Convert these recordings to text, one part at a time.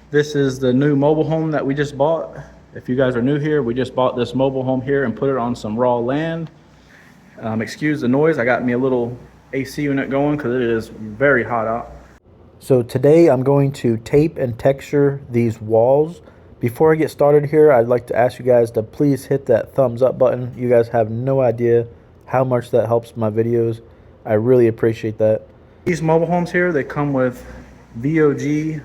This is the new mobile home that we just bought. If you guys are new here, we just bought this mobile home here and put it on some raw land. Excuse the noise, I got me a little AC unit going because it is very hot out. So today I'm going to tape and texture these walls. Before I get started here, I'd like to ask you guys to please hit that thumbs up button. You guys have no idea how much that helps my videos. I really appreciate that. These mobile homes here, they come with VOG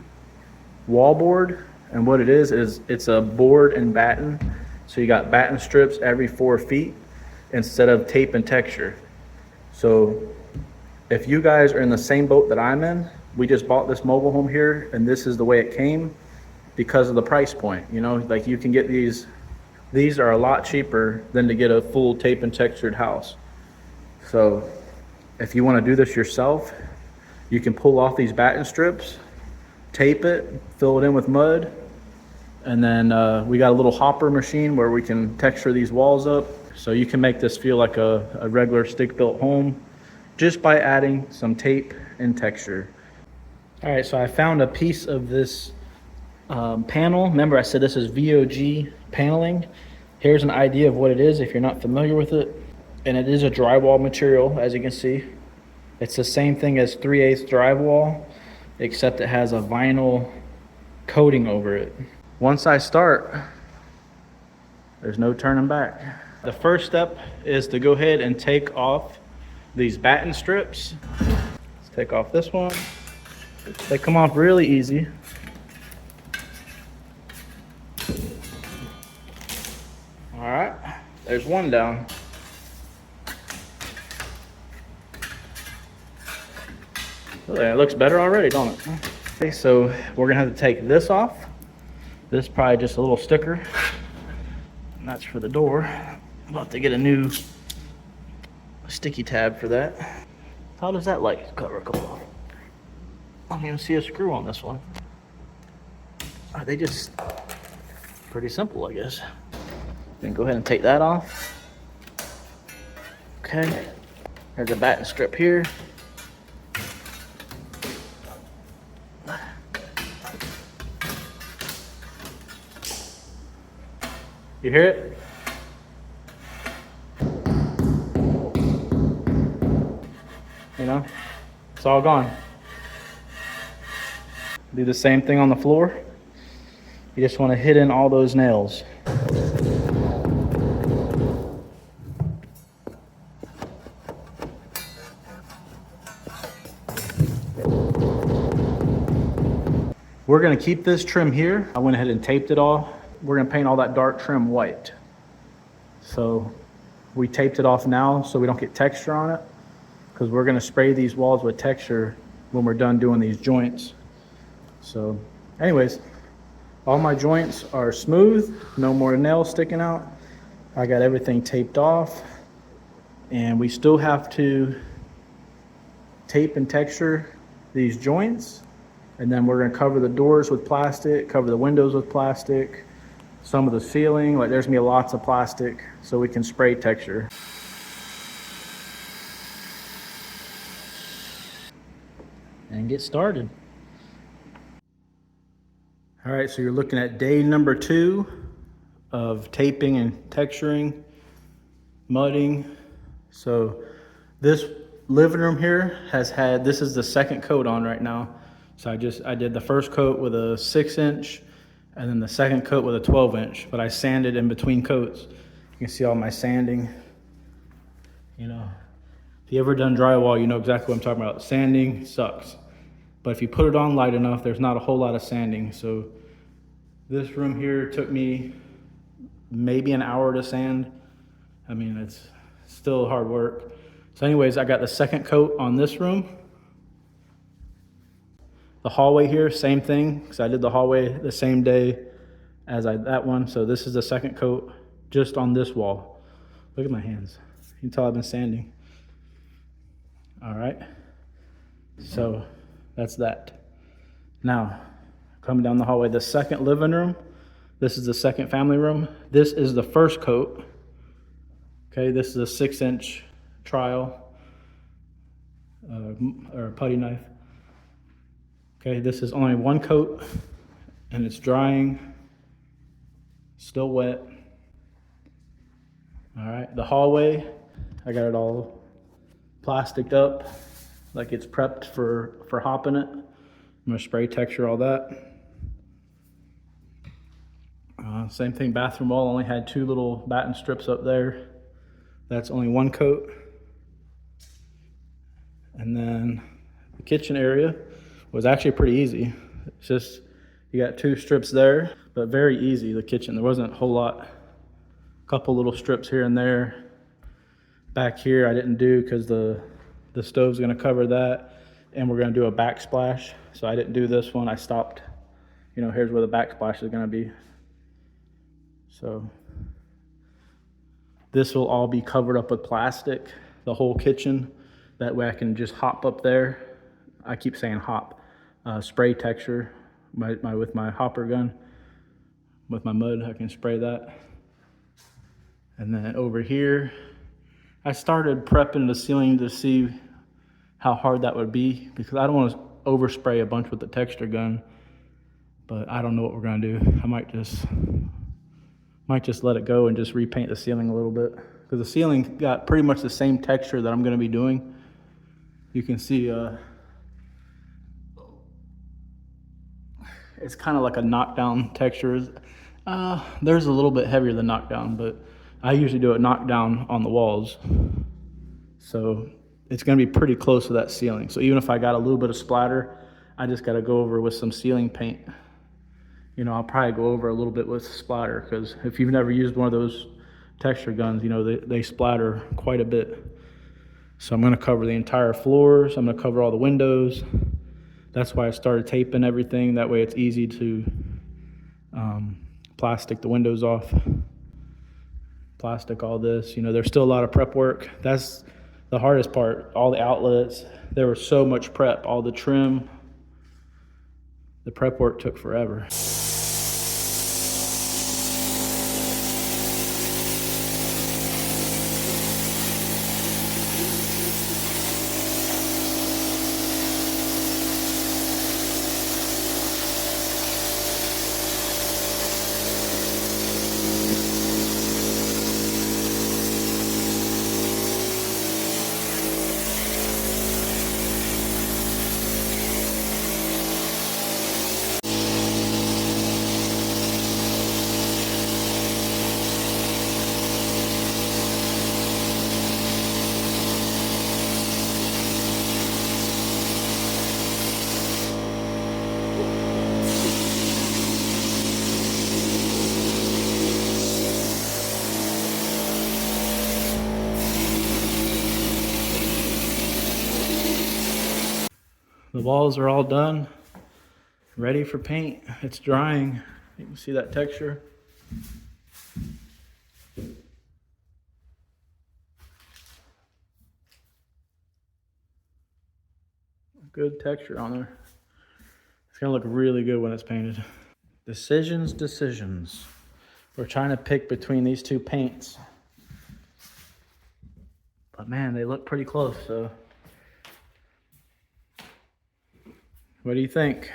wallboard, and what it is it's a board and batten. So you got batten strips every 4 feet instead of tape and texture. So if you guys are in the same boat that I'm in, we just bought this mobile home here and this is the way it came because of the price point. You know, like you can get these are a lot cheaper than to get a full tape and textured house. So if you want to do this yourself, you can pull off these batten strips, tape it, fill it in with mud, and then we got a little hopper machine where we can texture these walls up. So you can make this feel like a regular stick-built home just by adding some tape and texture. All right, so I found a piece of this panel. Remember I said this is VOG paneling. Here's an idea of what it is if you're not familiar with it. And it is a drywall material, as you can see. It's the same thing as 3/8 drywall, except it has a vinyl coating over it. Once I start, there's no turning back. The first step is to go ahead and take off these batten strips. Let's take off this one. They come off really easy. All right, there's one down. It looks better already, don't it? Okay, so we're gonna have to take this off. This is probably just a little sticker, and that's for the door. I'm about to get a new sticky tab for that. How does that light cover come off? I don't even see a screw on this one. Are they just pretty simple, I guess. Then go ahead and take that off. Okay, there's a batten strip here. You hear it? You know, it's all gone. Do the same thing on the floor. You just want to hit in all those nails. We're going to keep this trim here. I went ahead and taped it all. We're going to paint all that dark trim white. So we taped it off now so we don't get texture on it, because we're going to spray these walls with texture when we're done doing these joints. So anyways, all my joints are smooth, no more nails sticking out. I got everything taped off, and we still have to tape and texture these joints, and then we're going to cover the doors with plastic, cover the windows with plastic, some of the ceiling, like there's gonna be lots of plastic so we can spray texture. And get started. All right, so you're looking at day number 2 of taping and texturing, mudding. So this living room here has had, this is the second coat on right now. So I did the first coat with a 6-inch, and then the second coat with a 12-inch, but I sanded in between coats. You can see all my sanding. You know, if you ever done drywall, you know exactly what I'm talking about. Sanding sucks, but if you put it on light enough, there's not a whole lot of sanding. So this room here took me maybe an hour to sand. I mean, it's still hard work. So anyways, I got the second coat on this room. The hallway here, same thing, because I did the hallway the same day as that one. So this is the second coat just on this wall. Look at my hands. You can tell I've been sanding. All right. So that's that. Now, coming down the hallway, the second living room. This is the second family room. This is the first coat. Okay, this is a 6-inch trial or a putty knife. Okay, this is only one coat, and it's drying, still wet. All right, the hallway, I got it all plasticed up, like it's prepped for hopping it. I'm gonna spray texture all that. Same thing, bathroom wall only had 2 little batten strips up there. That's only 1 coat. And then the kitchen area was actually pretty easy. It's just, you got 2 strips there, but very easy, the kitchen. There wasn't a whole lot. A couple little strips here and there. Back here I didn't do because the stove's gonna cover that, and we're gonna do a backsplash. So I didn't do this one, I stopped. You know, here's where the backsplash is gonna be. So this will all be covered up with plastic, the whole kitchen. That way I can just hop up there. I keep saying hop. Spray texture with my hopper gun. With my mud, I can spray that. And then over here, I started prepping the ceiling to see how hard that would be, because I don't want to overspray a bunch with the texture gun, but I don't know what we're gonna do. I might just let it go and just repaint the ceiling a little bit, because the ceiling got pretty much the same texture that I'm gonna be doing. You can see it's kind of like a knockdown texture. There's a little bit heavier than knockdown, but I usually do a knockdown on the walls. So it's gonna be pretty close to that ceiling. So even if I got a little bit of splatter, I just gotta go over with some ceiling paint. You know, I'll probably go over a little bit with splatter, because if you've never used one of those texture guns, you know, they splatter quite a bit. So I'm gonna cover the entire floors. I'm gonna cover all the windows. That's why I started taping everything. That way it's easy to plastic the windows off. Plastic all this. You know, there's still a lot of prep work. That's the hardest part. All the outlets, there was so much prep, all the trim. The prep work took forever. The walls are all done, ready for paint. It's drying. You can see that texture. Good texture on there. It's gonna look really good when it's painted. Decisions. We're trying to pick between these 2 paints. But man, they look pretty close, so. What do you think?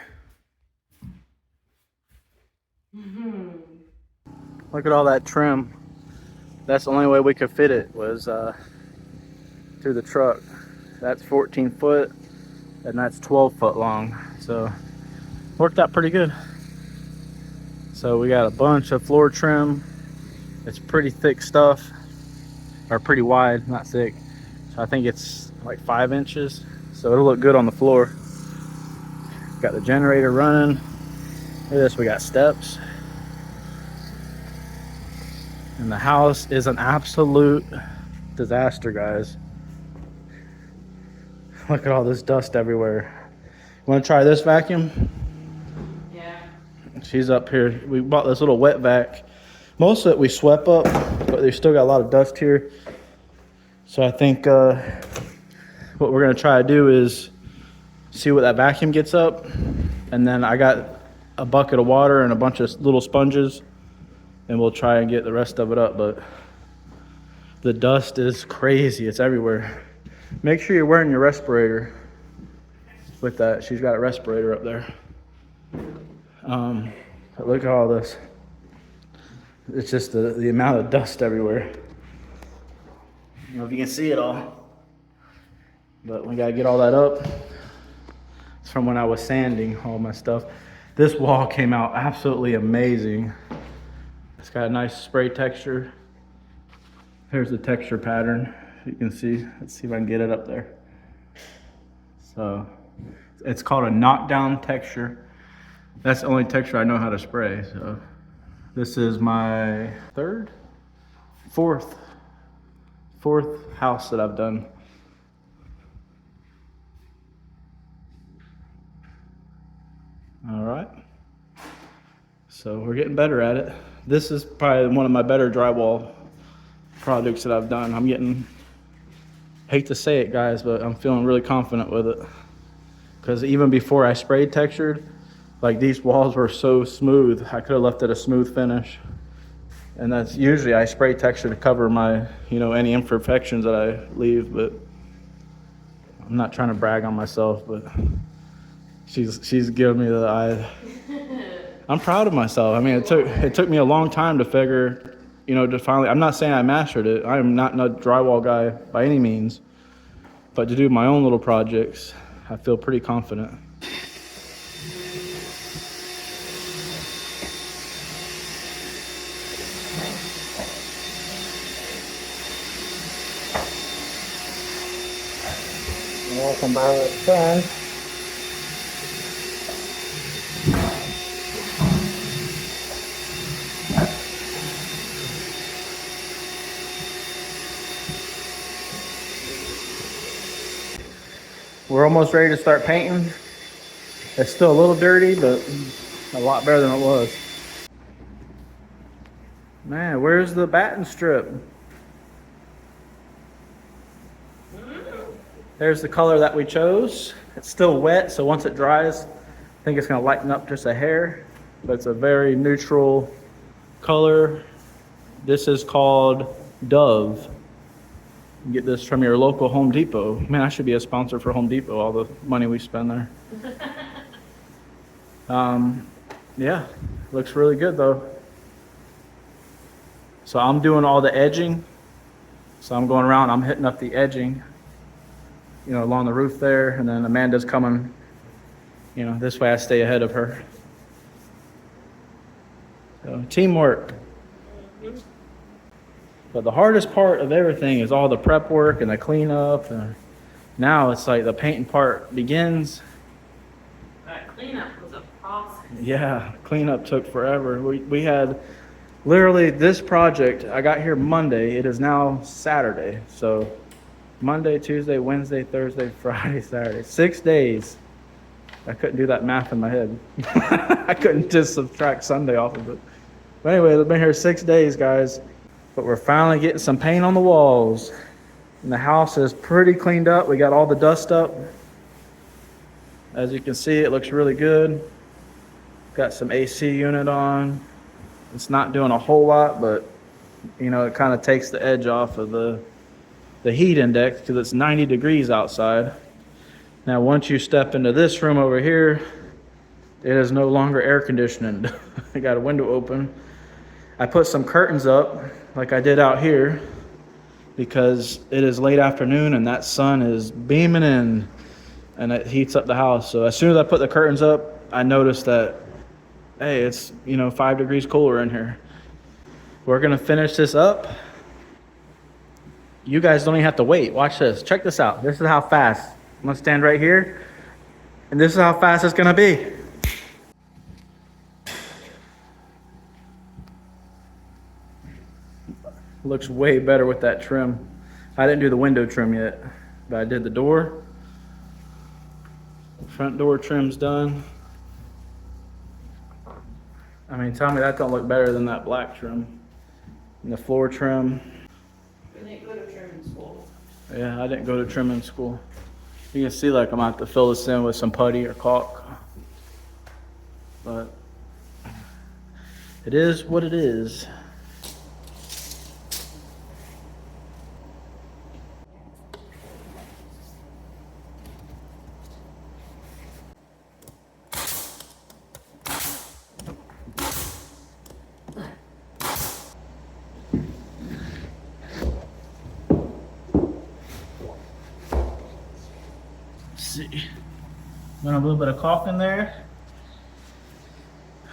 Look at all that trim. That's the only way we could fit it, was through the truck. That's 14 foot and that's 12 foot long. So worked out pretty good. So we got a bunch of floor trim. It's pretty thick stuff, or pretty wide, not thick. So I think it's like 5 inches. So it'll look good on the floor. Got the generator running. Look at this, we got steps. And the house is an absolute disaster, guys. Look at all this dust everywhere. Want to try this vacuum? Yeah. She's up here. We bought this little wet vac. Most of it we swept up, but there's still got a lot of dust here. So I think what we're gonna try to do is see what that vacuum gets up, and then I got a bucket of water and a bunch of little sponges, and we'll try and get the rest of it up. But the dust is crazy, it's everywhere. Make sure you're wearing your respirator with that. She's got a respirator up there. But look at all this. It's just the amount of dust everywhere. I don't know if you can see it all, but we gotta get all that up. It's from when I was sanding all my stuff. This wall came out absolutely amazing. It's got a nice spray texture. Here's the texture pattern. You can see, let's see if I can get it up there. So it's called a knockdown texture. That's the only texture I know how to spray. So this is my fourth house that I've done. All right. So we're getting better at it. This is probably one of my better drywall projects that I've done. I'm getting, hate to say it guys, but I'm feeling really confident with it. Because even before I sprayed textured, like these walls were so smooth, I could have left it a smooth finish. And that's usually I spray texture to cover my, any imperfections that I leave, but I'm not trying to brag on myself, but she's giving me the eye. I'm proud of myself. I mean, it took me a long time to figure, to finally, I'm not saying I mastered it. I am not a drywall guy by any means, but to do my own little projects, I feel pretty confident. Welcome back, friend. We're almost ready to start painting. It's still a little dirty, but a lot better than it was. Man, where's the batten strip? There's the color that we chose. It's still wet, so once it dries, I think it's gonna lighten up just a hair, but it's a very neutral color. This is called Dove. You can get this from your local Home Depot. Man, I should be a sponsor for Home Depot, all the money we spend there. Yeah, looks really good though. So I'm doing all the edging. So I'm going around, I'm hitting up the edging, along the roof there, and then Amanda's coming, this way I stay ahead of her. So teamwork. But the hardest part of everything is all the prep work and the cleanup. And now it's like the painting part begins. That cleanup was a process. Yeah, cleanup took forever. We had literally this project, I got here Monday. It is now Saturday. So Monday, Tuesday, Wednesday, Thursday, Friday, Saturday. 6 days. I couldn't do that math in my head. I couldn't just subtract Sunday off of it. But anyway, I've been here 6 days, guys. But we're finally getting some paint on the walls. And the house is pretty cleaned up. We got all the dust up. As you can see, it looks really good. Got some AC unit on. It's not doing a whole lot, but it kind of takes the edge off of the heat index because it's 90 degrees outside. Now, once you step into this room over here, it is no longer air conditioned. I got a window open. I put some curtains up like I did out here because it is late afternoon and that sun is beaming in and it heats up the house. So as soon as I put the curtains up, I noticed that, hey, it's 5 degrees cooler in here. We're gonna finish this up. You guys don't even have to wait. Watch this. Check this out. This is how fast. I'm gonna stand right here, and this is how fast it's gonna be. Looks way better with that trim. I didn't do the window trim yet, but I did the door. Front door trim's done. I mean, tell me that don't look better than that black trim. And the floor trim. You didn't go to trimming school. Yeah, I didn't go to trimming school. You can see like I'm gonna have to fill this in with some putty or caulk. But it is what it is. see. Got a little bit of caulk in there.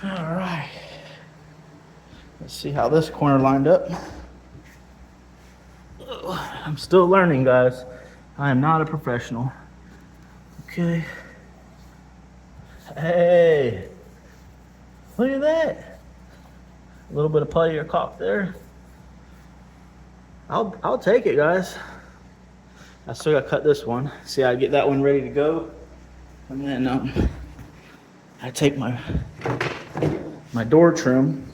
All right. Let's see how this corner lined up. I'm still learning, guys. I am not a professional. Okay. Hey, look at that. A little bit of putty or caulk there. I'll take it, guys. I still gotta cut this one. See, I get that one ready to go, and then I take my door trim.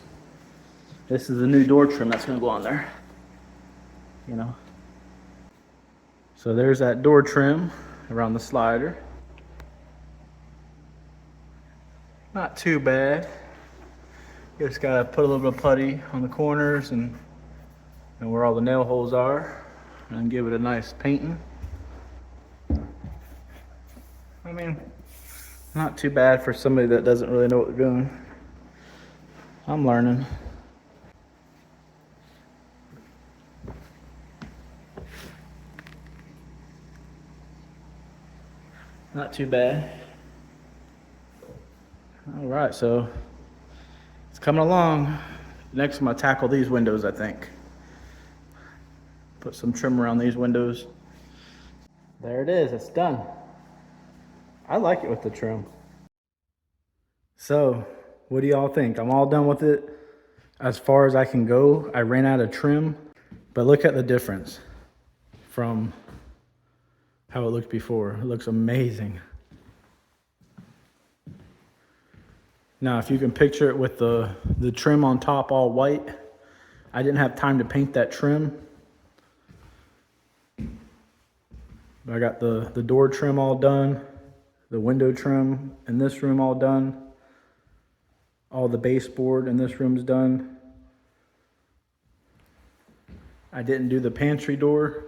This is the new door trim that's gonna go on there. You know. So there's that door trim around the slider. Not too bad. Just gotta put a little bit of putty on the corners and where all the nail holes are, and give it a nice painting. I mean, not too bad for somebody that doesn't really know what they're doing. I'm learning. Not too bad. All right, so it's coming along. Next, I'm gonna tackle these windows, I think. Put some trim around these windows. There it is, it's done. I like it with the trim. So, what do y'all think? I'm all done with it as far as I can go. I ran out of trim, but look at the difference from how it looked before. It looks amazing. Now, if you can picture it with the trim on top all white, I didn't have time to paint that trim. But I got the door trim all done, the window trim in this room all done, all the baseboard in this room's done. I didn't do the pantry door.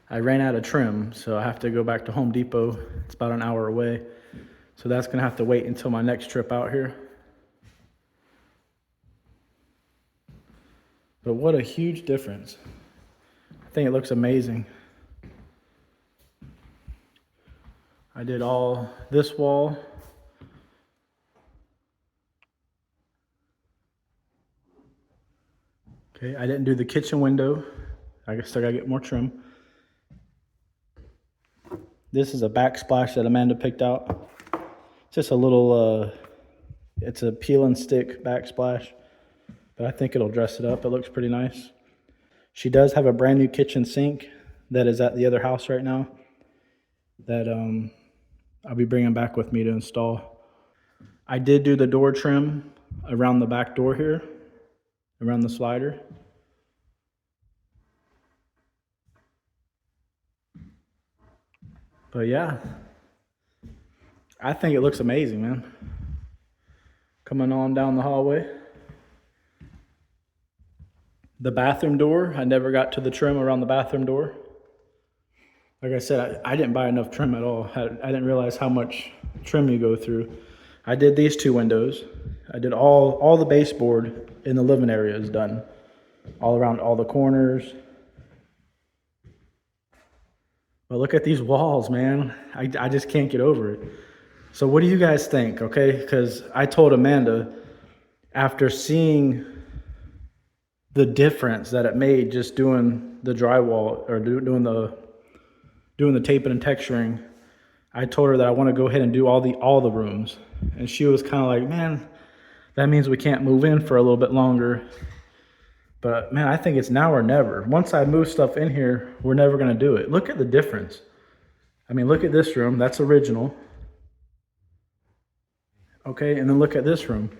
I ran out of trim, so I have to go back to Home Depot. It's about an hour away. So that's gonna have to wait until my next trip out here. But what a huge difference. I think it looks amazing. I did all this wall. Okay, I didn't do the kitchen window. I guess I gotta get more trim. This is a backsplash that Amanda picked out. Just a little, it's a peel and stick backsplash, but I think it'll dress it up. It looks pretty nice. She does have a brand new kitchen sink that is at the other house right now that I'll be bringing back with me to install. I did do the door trim around the back door here, around the slider. But yeah, I think it looks amazing, man. Coming on down the hallway. The bathroom door, I never got to the trim around the bathroom door. Like I said, I didn't buy enough trim at all. I didn't realize how much trim you go through. I did these two windows. I did all the baseboard in the living area is done. All around all the corners. But look at these walls, man. I just can't get over it. So what do you guys think, okay? Because I told Amanda, after seeing the difference that it made just doing the drywall or doing the taping and texturing, I told her that I want to go ahead and do all the rooms. And she was kind of like, man, that means we can't move in for a little bit longer. But man, I think it's now or never. Once I move stuff in here, we're never going to do it. Look at the difference. I mean, look at this room. That's original. Okay, and then look at this room.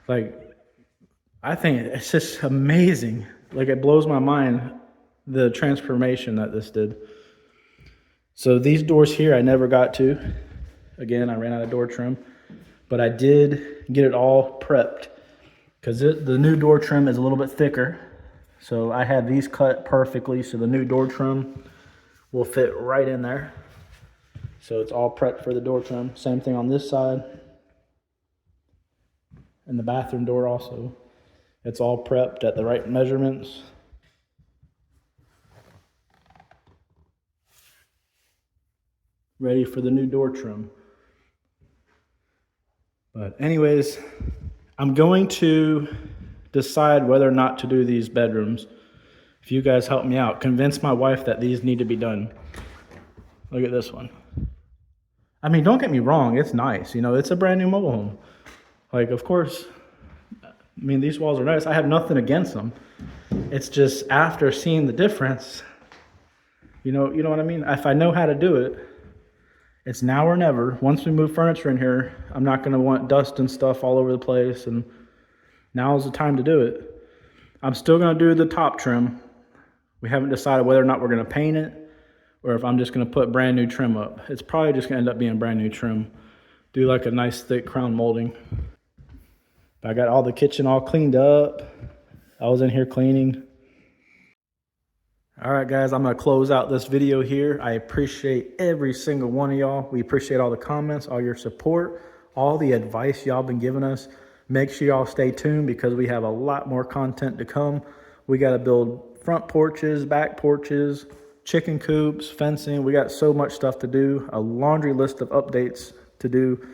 Like, I think it's just amazing. Like, it blows my mind, the transformation that this did. So these doors here, I never got to. Again, I ran out of door trim. But I did get it all prepped. Because the new door trim is a little bit thicker. So I had these cut perfectly. So the new door trim will fit right in there. So it's all prepped for the door trim. Same thing on this side. And the bathroom door also. It's all prepped at the right measurements. ready for the new door trim. But anyways, I'm going to decide whether or not to do these bedrooms. If you guys help me out, convince my wife that these need to be done. Look at this one. I mean, don't get me wrong, it's nice. You know, it's a brand new mobile home. Like, of course, I mean, these walls are nice. I have nothing against them. It's just after seeing the difference, you know what I mean? If I know how to do it, it's now or never. Once we move furniture in here, I'm not going to want dust and stuff all over the place, and now is the time to do it. I'm still going to do the top trim. We haven't decided whether or not we're going to paint it or if I'm just going to put brand new trim up. It's probably just going to end up being brand new trim. Do like a nice thick crown molding. I got all the kitchen all cleaned up. I was in here cleaning. All right, guys, I'm going to close out this video here. I appreciate every single one of y'all. We appreciate all the comments, all your support, all the advice y'all been giving us. Make sure y'all stay tuned because we have a lot more content to come. We got to build front porches, back porches, chicken coops, fencing. We got so much stuff to do, a laundry list of updates to do,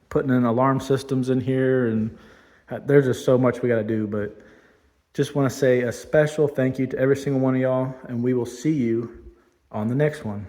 putting in alarm systems in here, and there's just so much we got to do. But just want to say a special thank you to every single one of y'all, and we will see you on the next one.